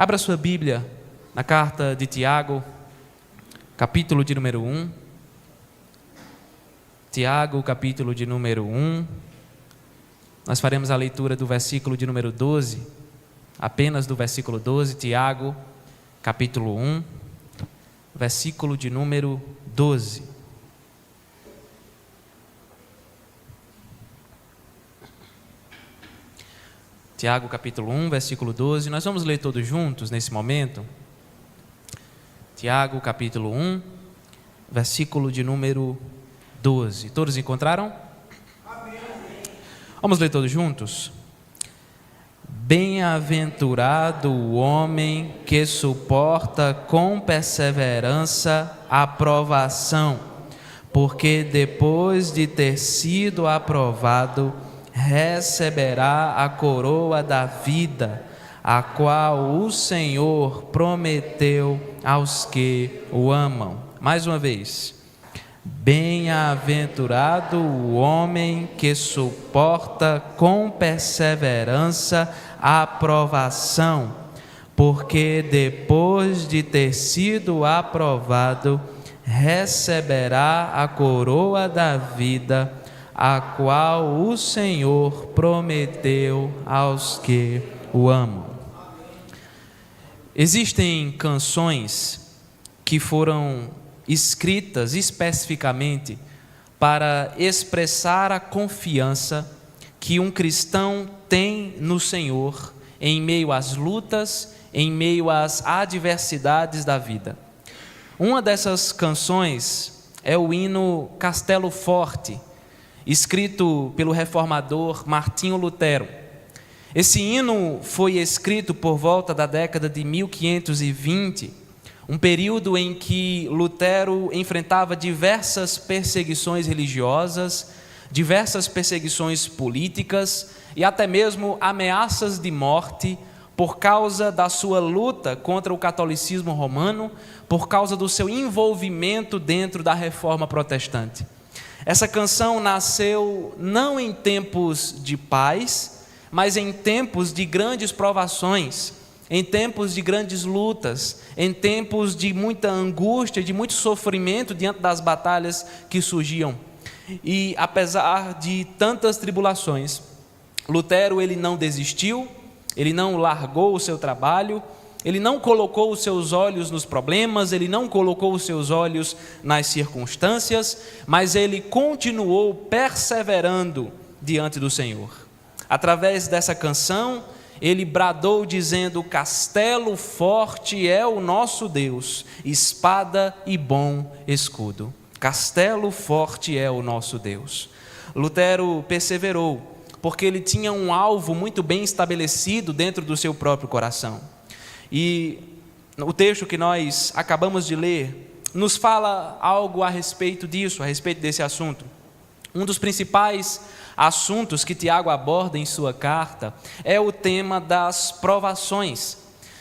Abra sua Bíblia na carta de Tiago, capítulo de número 1. Tiago, capítulo de número 1. Nós faremos a leitura do versículo de número 12, apenas do versículo 12. Tiago, capítulo 1, versículo de número 12. Tiago, capítulo 1, versículo 12. Nós vamos ler todos juntos nesse momento. Tiago, capítulo 1, versículo de número 12. Todos encontraram? Amém. Vamos ler todos juntos? Bem-aventurado o homem que suporta com perseverança a provação, porque depois de ter sido aprovado, receberá a coroa da vida, a qual o Senhor prometeu aos que o amam. Mais uma vez. Bem-aventurado o homem que suporta com perseverança a provação, porque depois de ter sido aprovado, receberá a coroa da vida, a qual o Senhor prometeu aos que o amam. Existem canções que foram escritas especificamente para expressar a confiança que um cristão tem no Senhor em meio às lutas, em meio às adversidades da vida. Uma dessas canções é o hino Castelo Forte, escrito pelo reformador Martinho Lutero. Esse hino foi escrito por volta da década de 1520, um período em que Lutero enfrentava diversas perseguições religiosas, diversas perseguições políticas e até mesmo ameaças de morte por causa da sua luta contra o catolicismo romano, por causa do seu envolvimento dentro da reforma protestante. Essa canção nasceu não em tempos de paz, mas em tempos de grandes provações, em tempos de grandes lutas, em tempos de muita angústia, de muito sofrimento diante das batalhas que surgiam. E apesar de tantas tribulações, Lutero ele não desistiu, ele não largou o seu trabalho, ele não colocou os seus olhos nos problemas, ele não colocou os seus olhos nas circunstâncias, mas ele continuou perseverando diante do Senhor. Através dessa canção, ele bradou dizendo: castelo forte é o nosso Deus, espada e bom escudo. Castelo forte é o nosso Deus. Lutero perseverou, porque ele tinha um alvo muito bem estabelecido dentro do seu próprio coração. E o texto que nós acabamos de ler nos fala algo a respeito disso, a respeito desse assunto. Um dos principais assuntos que Tiago aborda em sua carta é o tema das provações.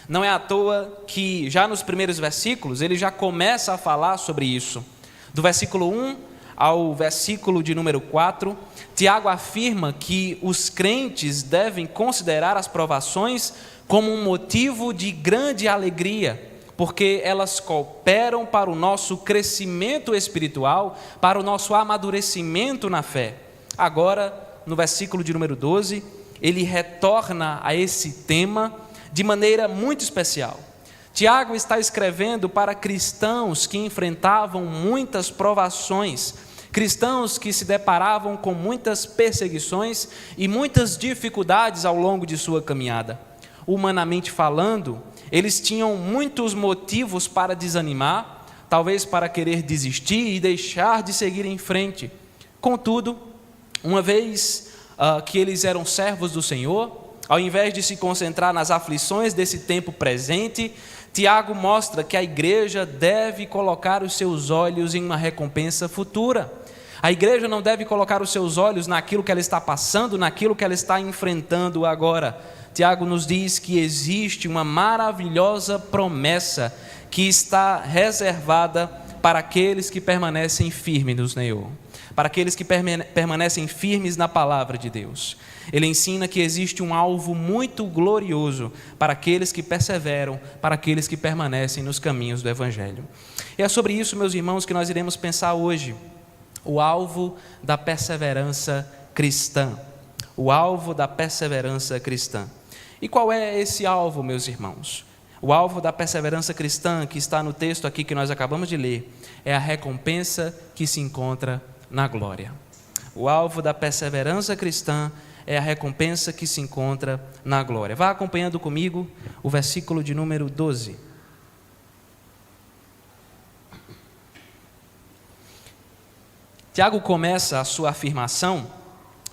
Não é à toa que já nos primeiros versículos ele já começa a falar sobre isso. Do versículo 1 ao versículo de número 4, Tiago afirma que os crentes devem considerar as provações como um motivo de grande alegria, porque elas cooperam para o nosso crescimento espiritual, para o nosso amadurecimento na fé. Agora, no versículo de número 12, ele retorna a esse tema de maneira muito especial. Tiago está escrevendo para cristãos que enfrentavam muitas provações, cristãos que se deparavam com muitas perseguições e muitas dificuldades ao longo de sua caminhada. Humanamente falando, eles tinham muitos motivos para desanimar, talvez para querer desistir e deixar de seguir em frente. Contudo, uma vez que eles eram servos do Senhor, ao invés de se concentrar nas aflições desse tempo presente, Tiago mostra que a igreja deve colocar os seus olhos em uma recompensa futura. A igreja não deve colocar os seus olhos naquilo que ela está passando, naquilo que ela está enfrentando agora. Tiago nos diz que existe uma maravilhosa promessa que está reservada para aqueles que permanecem firmes no Senhor, para aqueles que permanecem firmes na palavra de Deus. Ele ensina que existe um alvo muito glorioso para aqueles que perseveram, para aqueles que permanecem nos caminhos do Evangelho. E é sobre isso, meus irmãos, que nós iremos pensar hoje. O alvo da perseverança cristã. O alvo da perseverança cristã. E qual é esse alvo, meus irmãos? O alvo da perseverança cristã, que está no texto aqui que nós acabamos de ler, é a recompensa que se encontra na glória. O alvo da perseverança cristã é a recompensa que se encontra na glória. Vá acompanhando comigo o versículo de número 12. Tiago começa a sua afirmação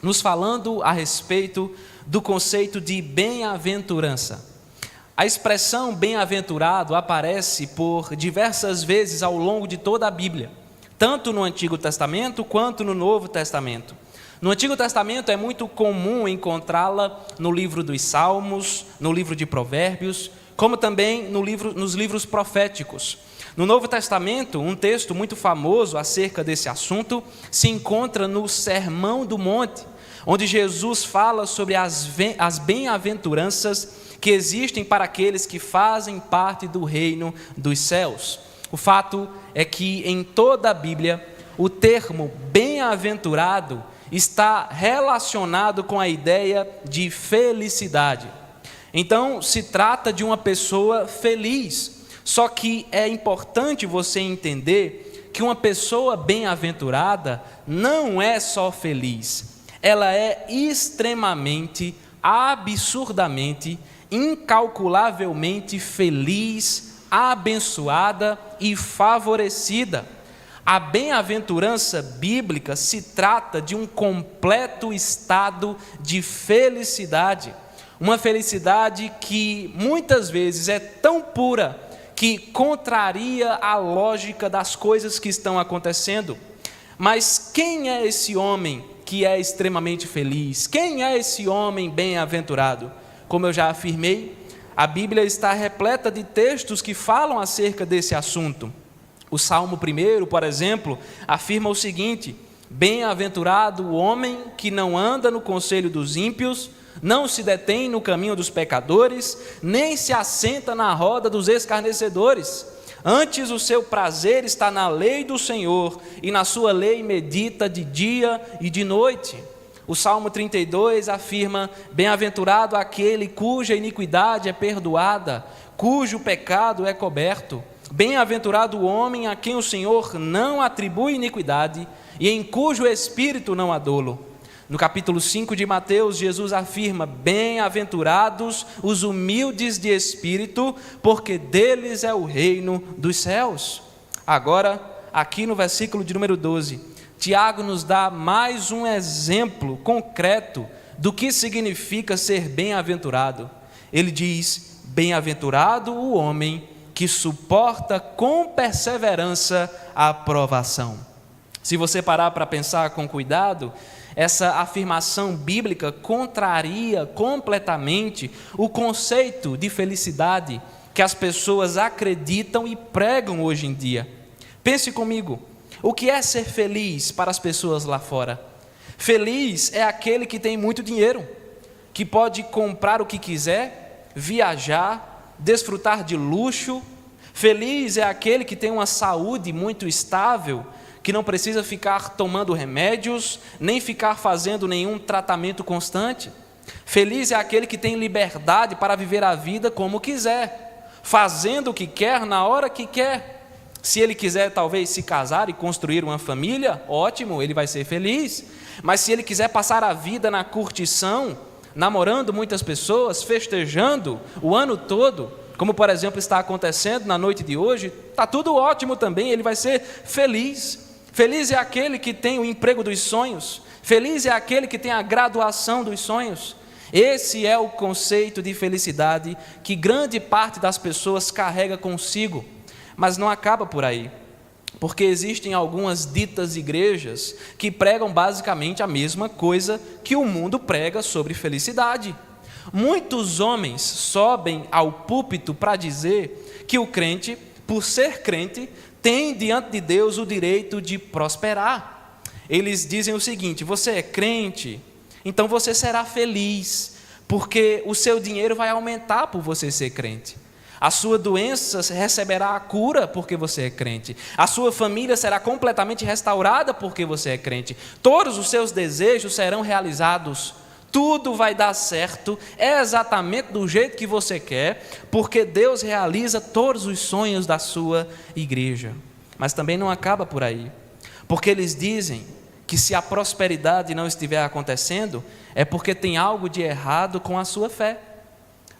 nos falando a respeito do conceito de bem-aventurança. A expressão bem-aventurado aparece por diversas vezes ao longo de toda a Bíblia, tanto no Antigo Testamento quanto no Novo Testamento. No Antigo Testamento é muito comum encontrá-la no livro dos Salmos, no livro de Provérbios, como também nos livros proféticos. No Novo Testamento, um texto muito famoso acerca desse assunto se encontra no Sermão do Monte, onde Jesus fala sobre as bem-aventuranças que existem para aqueles que fazem parte do reino dos céus. O fato é que em toda a Bíblia, o termo bem-aventurado está relacionado com a ideia de felicidade. Então, se trata de uma pessoa feliz. Só que é importante você entender que uma pessoa bem-aventurada não é só feliz. Ela é extremamente, absurdamente, incalculavelmente feliz, abençoada e favorecida. A bem-aventurança bíblica se trata de um completo estado de felicidade. Uma felicidade que muitas vezes é tão pura que contraria a lógica das coisas que estão acontecendo. Mas quem é esse homem que é extremamente feliz? Quem é esse homem bem-aventurado? Como eu já afirmei, a Bíblia está repleta de textos que falam acerca desse assunto. O Salmo 1, por exemplo, afirma o seguinte: bem-aventurado o homem que não anda no conselho dos ímpios, não se detém no caminho dos pecadores, nem se assenta na roda dos escarnecedores. Antes o seu prazer está na lei do Senhor, e na sua lei medita de dia e de noite. O Salmo 32 afirma: bem-aventurado aquele cuja iniquidade é perdoada, cujo pecado é coberto. Bem-aventurado o homem a quem o Senhor não atribui iniquidade, e em cujo espírito não há dolo. No capítulo 5 de Mateus, Jesus afirma: bem-aventurados os humildes de espírito, porque deles é o reino dos céus. Agora, aqui no versículo de número 12, Tiago nos dá mais um exemplo concreto do que significa ser bem-aventurado. Ele diz: bem-aventurado o homem que suporta com perseverança a provação. Se você parar para pensar com cuidado, essa afirmação bíblica contraria completamente o conceito de felicidade que as pessoas acreditam e pregam hoje em dia. Pense comigo, o que é ser feliz para as pessoas lá fora? Feliz é aquele que tem muito dinheiro, que pode comprar o que quiser, viajar, desfrutar de luxo. Feliz é aquele que tem uma saúde muito estável, que não precisa ficar tomando remédios, nem ficar fazendo nenhum tratamento constante. Feliz é aquele que tem liberdade para viver a vida como quiser, fazendo o que quer, na hora que quer. Se ele quiser talvez se casar e construir uma família, ótimo, ele vai ser feliz. Mas se ele quiser passar a vida na curtição, namorando muitas pessoas, festejando o ano todo, como por exemplo está acontecendo na noite de hoje, está tudo ótimo também, ele vai ser feliz. Feliz é aquele que tem o emprego dos sonhos. Feliz é aquele que tem a graduação dos sonhos. Esse é o conceito de felicidade que grande parte das pessoas carrega consigo. Mas não acaba por aí, porque existem algumas ditas igrejas que pregam basicamente a mesma coisa que o mundo prega sobre felicidade. Muitos homens sobem ao púlpito para dizer que o crente, por ser crente, tem diante de Deus o direito de prosperar. Eles dizem o seguinte: você é crente, Então você será feliz, porque o seu dinheiro vai aumentar por você ser crente. A sua doença receberá a cura porque você é crente. A sua família será completamente restaurada porque você é crente. Todos os seus desejos serão realizados. Tudo vai dar certo, é exatamente do jeito que você quer, porque Deus realiza todos os sonhos da sua igreja. Mas também não acaba por aí, porque eles dizem que se a prosperidade não estiver acontecendo, é porque tem algo de errado com a sua fé.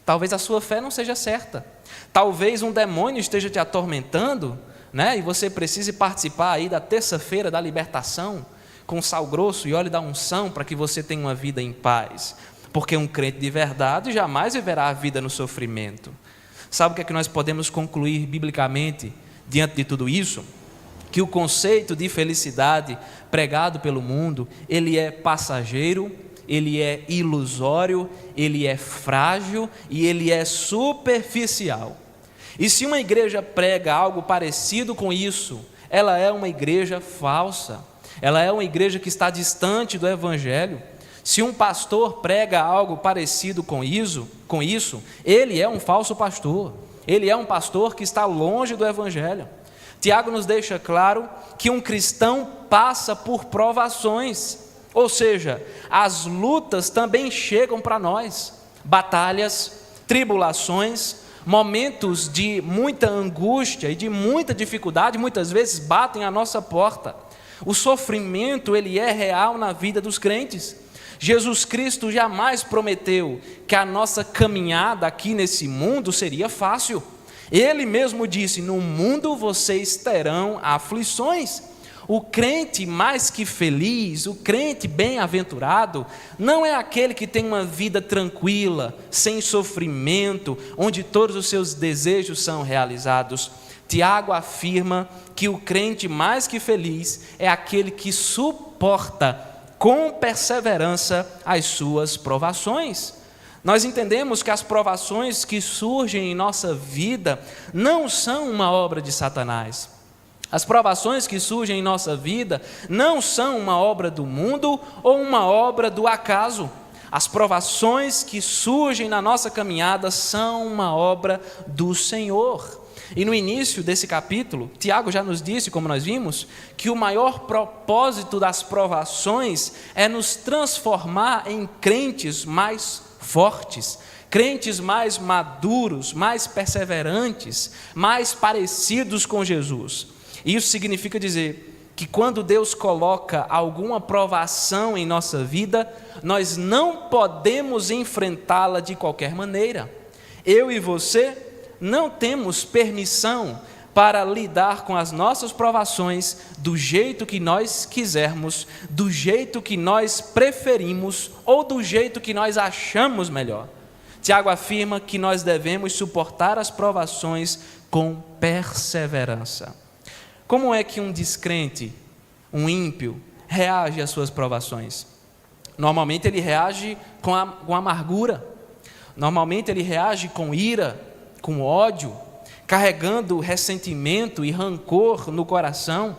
Talvez a sua fé não seja certa. Talvez um demônio esteja te atormentando, né? E você precise participar aí da terça-feira da libertação, com sal grosso e óleo da unção, para que você tenha uma vida em paz. Porque um crente de verdade jamais viverá a vida no sofrimento. Sabe o que é que nós podemos concluir biblicamente diante de tudo isso? Que o conceito de felicidade pregado pelo mundo, ele é passageiro, ele é ilusório, ele é frágil e ele é superficial. E se uma igreja prega algo parecido com isso, ela é uma igreja falsa, ela é uma igreja que está distante do Evangelho. Se um pastor prega algo parecido com isso, ele é um falso pastor, ele é um pastor que está longe do Evangelho. Tiago nos deixa claro que um cristão passa por provações, ou seja, as lutas também chegam para nós, batalhas, tribulações, momentos de muita angústia e de muita dificuldade, muitas vezes batem à nossa porta. O sofrimento, ele é real na vida dos crentes. Jesus Cristo jamais prometeu que a nossa caminhada aqui nesse mundo seria fácil. Ele mesmo disse: no mundo vocês terão aflições. O crente mais que feliz, o crente bem-aventurado, não é aquele que tem uma vida tranquila, sem sofrimento, onde todos os seus desejos são realizados. Tiago afirma que o crente mais que feliz é aquele que suporta com perseverança as suas provações. Nós entendemos que as provações que surgem em nossa vida não são uma obra de Satanás. As provações que surgem em nossa vida não são uma obra do mundo ou uma obra do acaso. As provações que surgem na nossa caminhada são uma obra do Senhor. E no início desse capítulo, Tiago já nos disse, como nós vimos, que o maior propósito das provações é nos transformar em crentes mais fortes, crentes mais maduros, mais perseverantes, mais parecidos com Jesus. Isso significa dizer que quando Deus coloca alguma provação em nossa vida, nós não podemos enfrentá-la de qualquer maneira. Eu e você não temos permissão para lidar com as nossas provações do jeito que nós quisermos, do jeito que nós preferimos ou do jeito que nós achamos melhor. Tiago afirma que nós devemos suportar as provações com perseverança. Como é que um descrente, um ímpio, reage às suas provações? Normalmente ele reage com amargura, normalmente ele reage com ira, com ódio, carregando ressentimento e rancor no coração.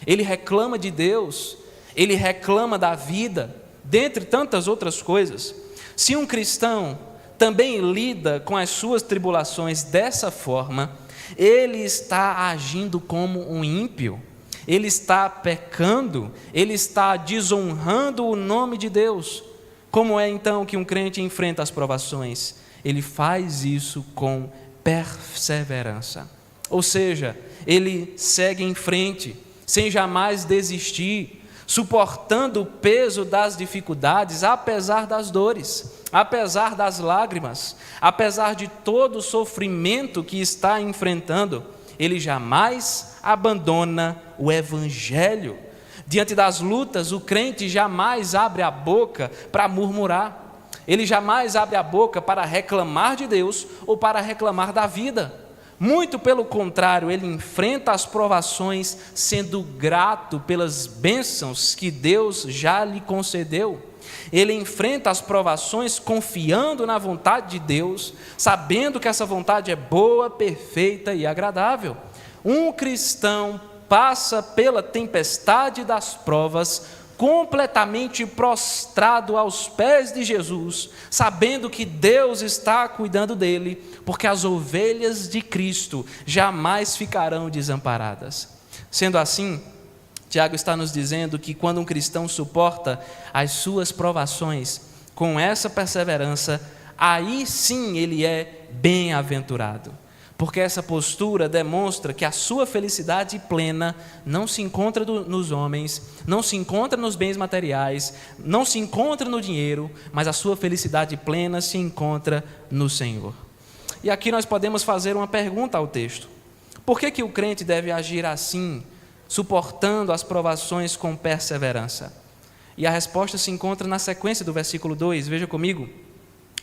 Ele reclama de Deus, ele reclama da vida, dentre tantas outras coisas. Se um cristão também lida com as suas tribulações dessa forma, ele está agindo como um ímpio, ele está pecando, ele está desonrando o nome de Deus. Como é então que um crente enfrenta as provações? Ele faz isso com perseverança, ou seja, ele segue em frente, sem jamais desistir, suportando o peso das dificuldades, apesar das dores, apesar das lágrimas, apesar de todo o sofrimento que está enfrentando. Ele jamais abandona o Evangelho. Diante das lutas, o crente jamais abre a boca para murmurar. Ele jamais abre a boca para reclamar de Deus ou para reclamar da vida. Muito pelo contrário, ele enfrenta as provações sendo grato pelas bênçãos que Deus já lhe concedeu. Ele enfrenta as provações confiando na vontade de Deus, sabendo que essa vontade é boa, perfeita e agradável. Um cristão passa pela tempestade das provas completamente prostrado aos pés de Jesus, sabendo que Deus está cuidando dele, porque as ovelhas de Cristo jamais ficarão desamparadas. Sendo assim, Tiago está nos dizendo que quando um cristão suporta as suas provações com essa perseverança, aí sim ele é bem-aventurado. Porque essa postura demonstra que a sua felicidade plena não se encontra nos homens, não se encontra nos bens materiais, não se encontra no dinheiro, mas a sua felicidade plena se encontra no Senhor. E aqui nós podemos fazer uma pergunta ao texto: por que o crente deve agir assim, suportando as provações com perseverança? E a resposta se encontra na sequência do versículo 2, veja comigo.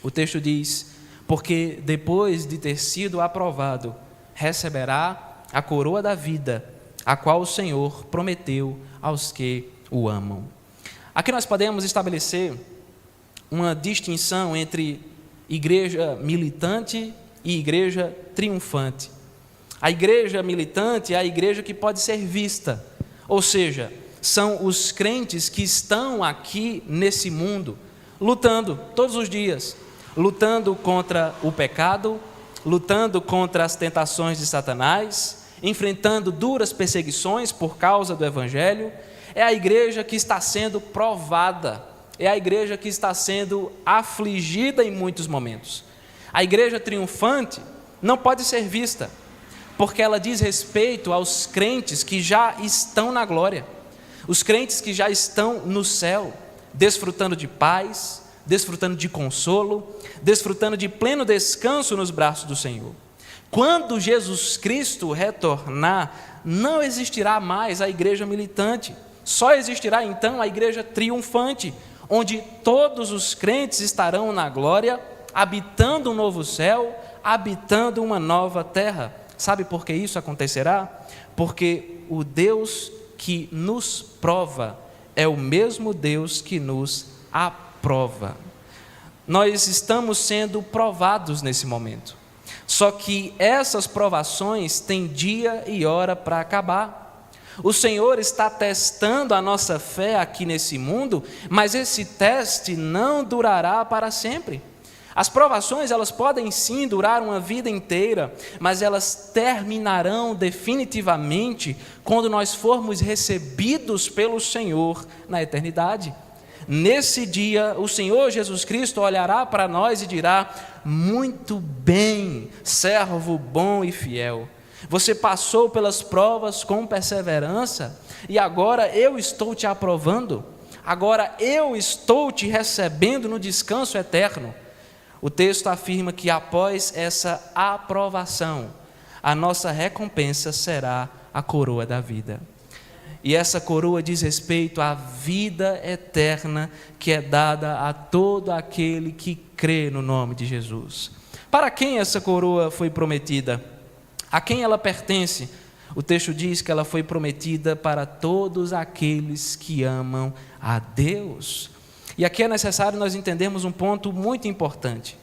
O texto diz: porque depois de ter sido aprovado, receberá a coroa da vida, a qual o Senhor prometeu aos que o amam. Aqui nós podemos estabelecer uma distinção entre igreja militante e igreja triunfante. A igreja militante é a igreja que pode ser vista, ou seja, são os crentes que estão aqui nesse mundo, lutando todos os dias, lutando contra o pecado, lutando contra as tentações de Satanás, enfrentando duras perseguições por causa do Evangelho. É a igreja que está sendo provada, é a igreja que está sendo afligida em muitos momentos. A igreja triunfante não pode ser vista, porque ela diz respeito aos crentes que já estão na glória, os crentes que já estão no céu, desfrutando de paz, desfrutando de consolo, desfrutando de pleno descanso nos braços do Senhor. Quando Jesus Cristo retornar, não existirá mais a igreja militante, só existirá então a igreja triunfante, onde todos os crentes estarão na glória, habitando um novo céu, habitando uma nova terra. Sabe por que isso acontecerá? Porque o Deus que nos prova é o mesmo Deus que nos aprova. Nós estamos sendo provados nesse momento, só que essas provações têm dia e hora para acabar. O Senhor está testando a nossa fé aqui nesse mundo, mas esse teste não durará para sempre. As provações, elas podem sim durar uma vida inteira, mas elas terminarão definitivamente quando nós formos recebidos pelo Senhor na eternidade. Nesse dia, o Senhor Jesus Cristo olhará para nós e dirá: muito bem, servo bom e fiel. Você passou pelas provas com perseverança e agora eu estou te aprovando. Agora eu estou te recebendo no descanso eterno. O texto afirma que após essa aprovação, a nossa recompensa será a coroa da vida. E essa coroa diz respeito à vida eterna que é dada a todo aquele que crê no nome de Jesus. Para quem essa coroa foi prometida? A quem ela pertence? O texto diz que ela foi prometida para todos aqueles que amam a Deus. E aqui é necessário nós entendermos um ponto muito importante.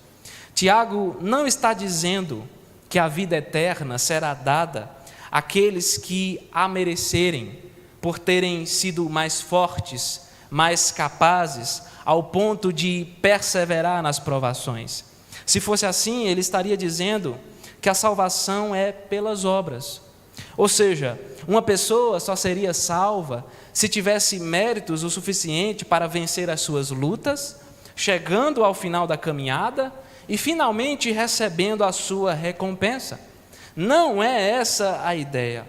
Tiago não está dizendo que a vida eterna será dada àqueles que a merecerem, por terem sido mais fortes, mais capazes, ao ponto de perseverar nas provações. Se fosse assim, ele estaria dizendo que a salvação é pelas obras. Ou seja, uma pessoa só seria salva se tivesse méritos o suficiente para vencer as suas lutas, chegando ao final da caminhada e finalmente recebendo a sua recompensa. Não é essa a ideia.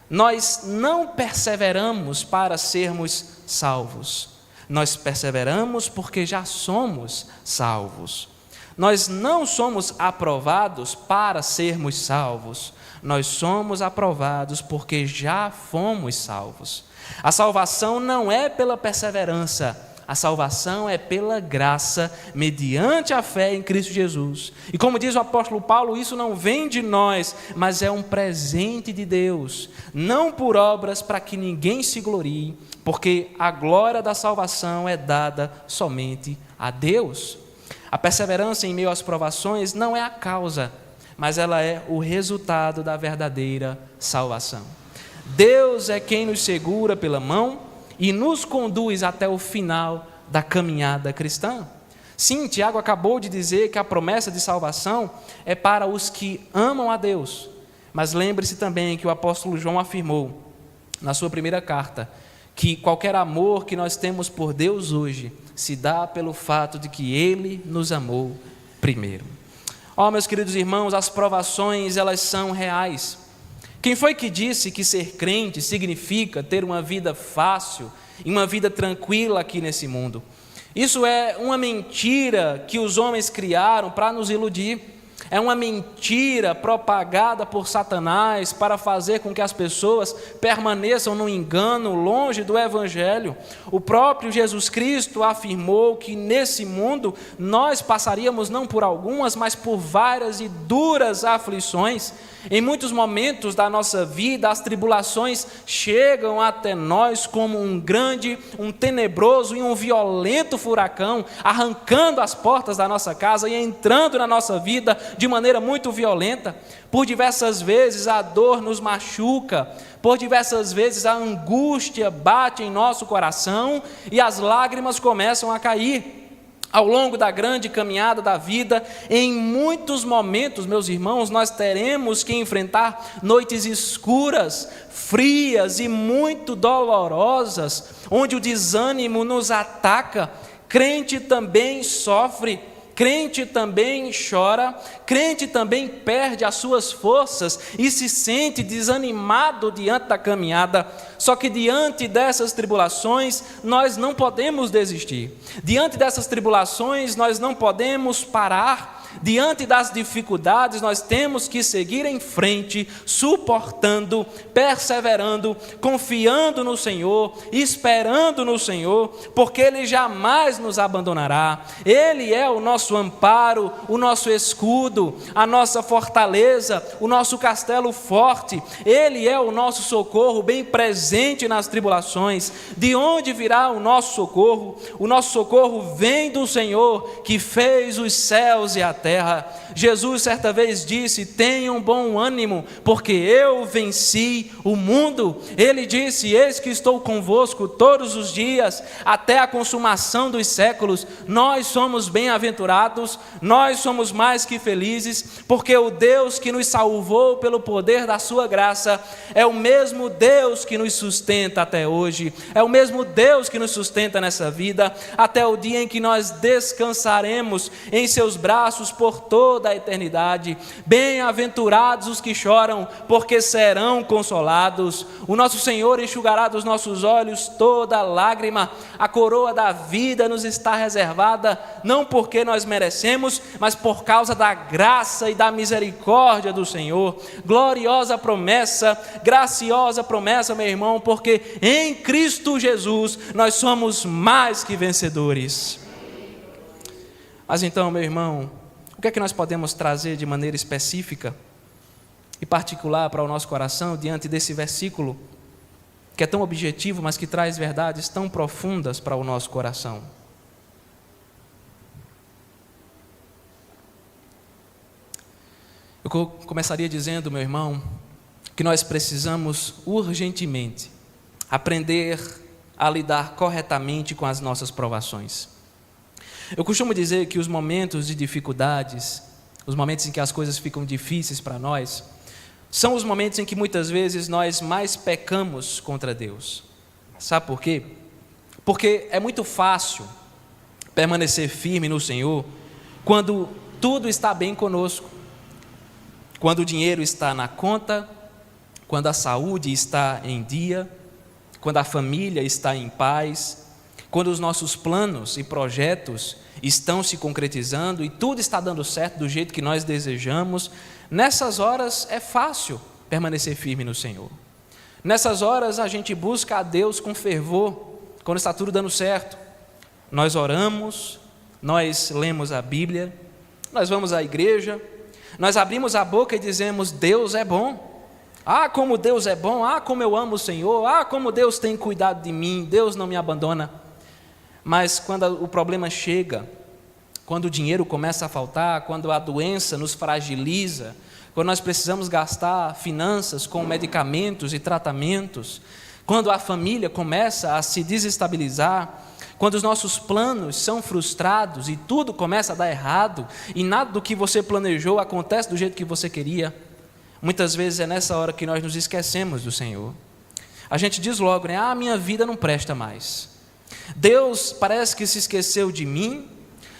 Nós não perseveramos para sermos salvos. Nós perseveramos porque já somos salvos. Nós não somos aprovados para sermos salvos. Nós somos aprovados porque já fomos salvos. A salvação não é pela perseverança, a salvação é pela graça, mediante a fé em Cristo Jesus. E como diz o apóstolo Paulo, isso não vem de nós, mas é um presente de Deus, não por obras para que ninguém se glorie, porque a glória da salvação é dada somente a Deus. A perseverança em meio às provações não é a causa, mas ela é o resultado da verdadeira salvação. Deus é quem nos segura pela mão e nos conduz até o final da caminhada cristã. Sim, Tiago acabou de dizer que a promessa de salvação é para os que amam a Deus. Mas lembre-se também que o apóstolo João afirmou, na sua primeira carta, que qualquer amor que nós temos por Deus hoje se dá pelo fato de que Ele nos amou primeiro. Meus queridos irmãos, as provações, elas são reais. Quem foi que disse que ser crente significa ter uma vida fácil e uma vida tranquila aqui nesse mundo? Isso é uma mentira que os homens criaram para nos iludir. É uma mentira propagada por Satanás para fazer com que as pessoas permaneçam no engano, longe do Evangelho. O próprio Jesus Cristo afirmou que nesse mundo nós passaríamos não por algumas, mas por várias e duras aflições. Em muitos momentos da nossa vida, as tribulações chegam até nós como um grande, um tenebroso e um violento furacão, arrancando as portas da nossa casa e entrando na nossa vida de maneira muito violenta. Por diversas vezes a dor nos machuca, por diversas vezes a angústia bate em nosso coração e as lágrimas começam a cair. Ao longo da grande caminhada da vida, em muitos momentos, meus irmãos, nós teremos que enfrentar noites escuras, frias e muito dolorosas, onde o desânimo nos ataca. Crente também sofre, crente também chora, crente também perde as suas forças e se sente desanimado diante da caminhada. Só que diante dessas tribulações, nós não podemos desistir. Diante dessas tribulações, nós não podemos parar. Diante das dificuldades, nós temos que seguir em frente, suportando, perseverando, confiando no Senhor, esperando no Senhor, porque Ele jamais nos abandonará. Ele é o nosso amparo, o nosso escudo, a nossa fortaleza, o nosso castelo forte. Ele é o nosso socorro bem presente nas tribulações. De onde virá o nosso socorro? O nosso socorro vem do Senhor, que fez os céus e a terra. Jesus certa vez disse: tenham bom ânimo, porque eu venci o mundo. Ele disse: eis que estou convosco todos os dias, até a consumação dos séculos. Nós somos bem-aventurados, nós somos mais que felizes, porque o Deus que nos salvou pelo poder da sua graça é o mesmo Deus que nos sustenta até hoje, é o mesmo Deus que nos sustenta nessa vida, até o dia em que nós descansaremos em seus braços por toda a eternidade. Bem-aventurados os que choram, porque serão consolados. O nosso Senhor enxugará dos nossos olhos toda lágrima. A coroa da vida nos está reservada, não porque nós merecemos, mas por causa da graça e da misericórdia do Senhor. Gloriosa promessa, graciosa promessa, meu irmão, porque em Cristo Jesus nós somos mais que vencedores. Mas então, meu irmão, o que é que nós podemos trazer de maneira específica e particular para o nosso coração diante desse versículo que é tão objetivo, mas que traz verdades tão profundas para o nosso coração? Eu começaria dizendo, meu irmão, que nós precisamos urgentemente aprender a lidar corretamente com as nossas provações. Eu costumo dizer que os momentos de dificuldades, os momentos em que as coisas ficam difíceis para nós, são os momentos em que muitas vezes nós mais pecamos contra Deus. Sabe por quê? Porque é muito fácil permanecer firme no Senhor quando tudo está bem conosco, quando o dinheiro está na conta, quando a saúde está em dia, quando a família está em paz, quando os nossos planos e projetos estão se concretizando e tudo está dando certo do jeito que nós desejamos. Nessas horas é fácil permanecer firme no Senhor. Nessas horas a gente busca a Deus com fervor, quando está tudo dando certo. Nós oramos, nós lemos a Bíblia, nós vamos à igreja, nós abrimos a boca e dizemos: Deus é bom. Ah, como Deus é bom, ah, como eu amo o Senhor, ah, como Deus tem cuidado de mim, Deus não me abandona. Mas quando o problema chega, quando o dinheiro começa a faltar, quando a doença nos fragiliza, quando nós precisamos gastar finanças com medicamentos e tratamentos, quando a família começa a se desestabilizar, quando os nossos planos são frustrados e tudo começa a dar errado e nada do que você planejou acontece do jeito que você queria, muitas vezes é nessa hora que nós nos esquecemos do Senhor. A gente diz logo, né? Minha vida não presta mais. Deus parece que se esqueceu de mim.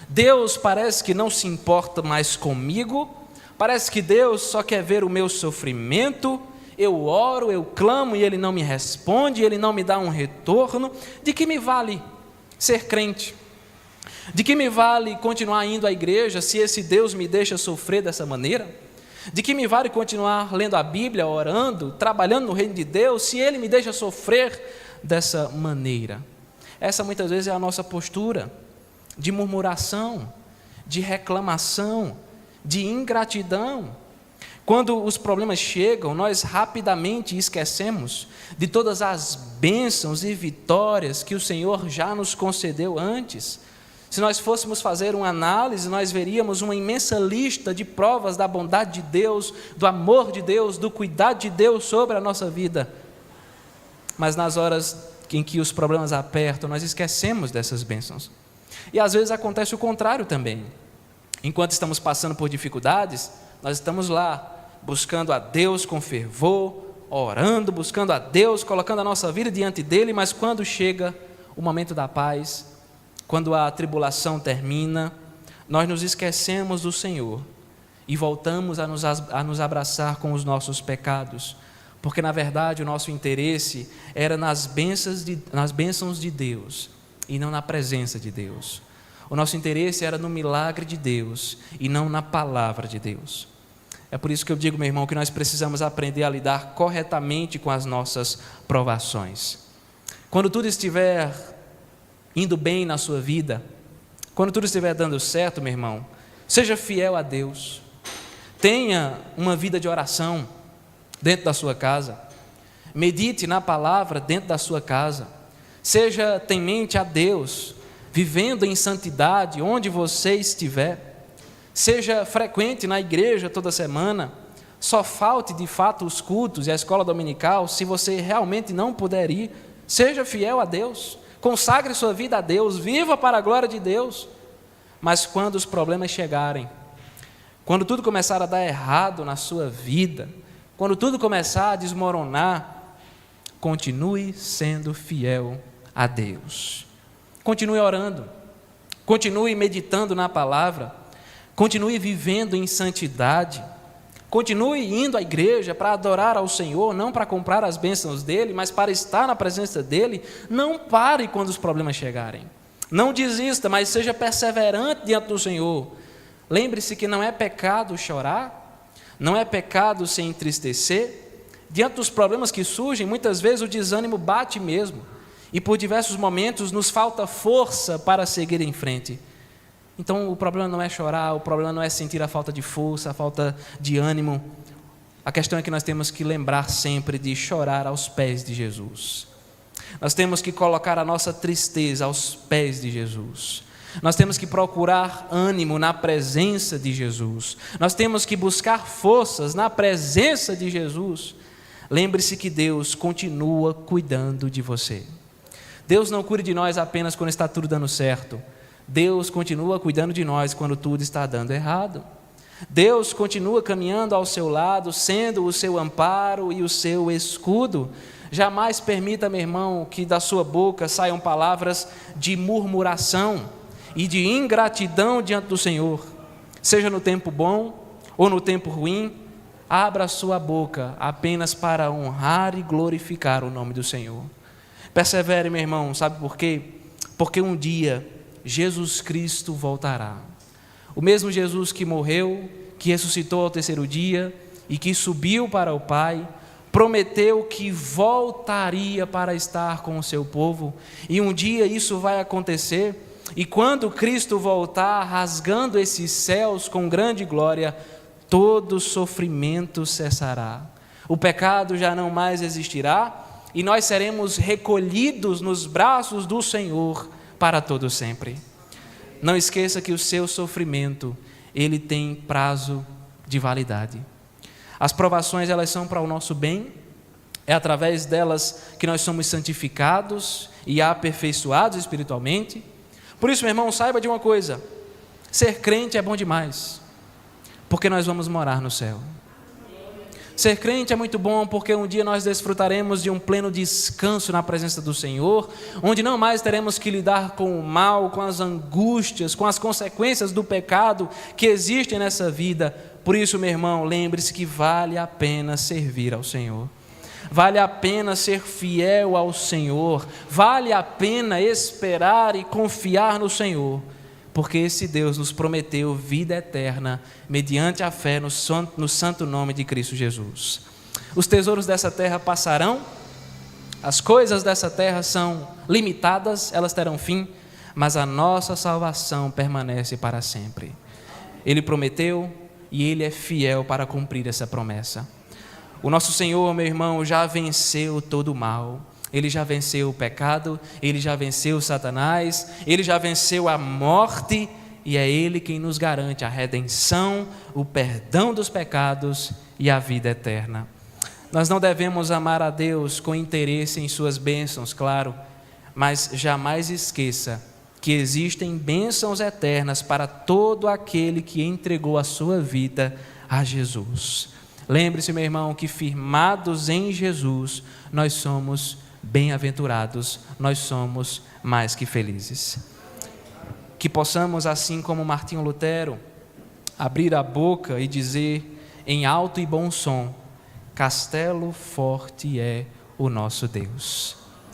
Deus parece que não se importa mais comigo. Parece que Deus só quer ver o meu sofrimento. Eu oro, eu clamo e Ele não me responde, Ele não me dá um retorno. De que me vale ser crente? De que me vale continuar indo à igreja se esse Deus me deixa sofrer dessa maneira? De que me vale continuar lendo a Bíblia, orando, trabalhando no reino de Deus, se Ele me deixa sofrer dessa maneira? Essa muitas vezes é a nossa postura de murmuração, de reclamação, de ingratidão. Quando os problemas chegam, nós rapidamente esquecemos de todas as bênçãos e vitórias que o Senhor já nos concedeu antes. Se nós fôssemos fazer uma análise, nós veríamos uma imensa lista de provas da bondade de Deus, do amor de Deus, do cuidado de Deus sobre a nossa vida. Mas nas horas em que os problemas apertam, nós esquecemos dessas bênçãos. E às vezes acontece o contrário também. Enquanto estamos passando por dificuldades, nós estamos lá, buscando a Deus com fervor, orando, buscando a Deus, colocando a nossa vida diante dEle, mas quando chega o momento da paz, quando a tribulação termina, nós nos esquecemos do Senhor e voltamos a nos abraçar com os nossos pecados, porque na verdade o nosso interesse era nas bênçãos de Deus e não na presença de Deus. O nosso interesse era no milagre de Deus e não na palavra de Deus. É por isso que eu digo, meu irmão, que nós precisamos aprender a lidar corretamente com as nossas provações. Quando tudo estiver indo bem na sua vida, quando tudo estiver dando certo, meu irmão, seja fiel a Deus. Tenha uma vida de oração dentro da sua casa. Medite na palavra dentro da sua casa. Seja temente a Deus, vivendo em santidade onde você estiver. Seja frequente na igreja toda semana. Só falte de fato os cultos e a escola dominical se você realmente não puder ir. Seja fiel a Deus. Consagre sua vida a Deus, viva para a glória de Deus. Mas quando os problemas chegarem, quando tudo começar a dar errado na sua vida, quando tudo começar a desmoronar, continue sendo fiel a Deus. Continue orando, continue meditando na palavra, continue vivendo em santidade, continue indo à igreja para adorar ao Senhor, não para comprar as bênçãos dEle, mas para estar na presença dEle. Não pare quando os problemas chegarem. Não desista, mas seja perseverante diante do Senhor. Lembre-se que não é pecado chorar, não é pecado se entristecer. Diante dos problemas que surgem, muitas vezes o desânimo bate mesmo. E por diversos momentos nos falta força para seguir em frente. Então o problema não é chorar, o problema não é sentir a falta de força, a falta de ânimo. A questão é que nós temos que lembrar sempre de chorar aos pés de Jesus. Nós temos que colocar a nossa tristeza aos pés de Jesus. Nós temos que procurar ânimo na presença de Jesus. Nós temos que buscar forças na presença de Jesus. Lembre-se que Deus continua cuidando de você. Deus não cuida de nós apenas quando está tudo dando certo. Deus continua cuidando de nós quando tudo está dando errado. Deus continua caminhando ao seu lado, sendo o seu amparo e o seu escudo. Jamais permita, meu irmão, que da sua boca saiam palavras de murmuração e de ingratidão diante do Senhor. Seja no tempo bom ou no tempo ruim, abra a sua boca apenas para honrar e glorificar o nome do Senhor. Persevere, meu irmão, sabe por quê? Porque um dia Jesus Cristo voltará. O mesmo Jesus que morreu, que ressuscitou ao terceiro dia e que subiu para o Pai, prometeu que voltaria para estar com o seu povo, e um dia isso vai acontecer, e quando Cristo voltar, rasgando esses céus com grande glória, todo sofrimento cessará, o pecado já não mais existirá, e nós seremos recolhidos nos braços do Senhor para todo sempre. Não esqueça que o seu sofrimento, ele tem prazo de validade. As provações, elas são para o nosso bem, É através delas que nós somos santificados e aperfeiçoados espiritualmente. Por isso, meu irmão, saiba de uma coisa: ser crente é bom demais, porque nós vamos morar no céu. Ser crente é muito bom porque um dia nós desfrutaremos de um pleno descanso na presença do Senhor, onde não mais teremos que lidar com o mal, com as angústias, com as consequências do pecado que existem nessa vida. Por isso, meu irmão, lembre-se que vale a pena servir ao Senhor. Vale a pena ser fiel ao Senhor. Vale a pena esperar e confiar no Senhor, porque esse Deus nos prometeu vida eterna mediante a fé no santo nome de Cristo Jesus. Os tesouros dessa terra passarão, as coisas dessa terra são limitadas, elas terão fim, mas a nossa salvação permanece para sempre. Ele prometeu e Ele é fiel para cumprir essa promessa. O nosso Senhor, meu irmão, já venceu todo o mal. Ele já venceu o pecado, Ele já venceu Satanás, Ele já venceu a morte, e é Ele quem nos garante a redenção, o perdão dos pecados e a vida eterna. Nós não devemos amar a Deus com interesse em suas bênçãos, claro, mas jamais esqueça que existem bênçãos eternas para todo aquele que entregou a sua vida a Jesus. Lembre-se, meu irmão, que firmados em Jesus, nós somos bem-aventurados, nós somos mais que felizes. Que possamos, assim como Martinho Lutero, abrir a boca e dizer em alto e bom som: castelo forte é o nosso Deus.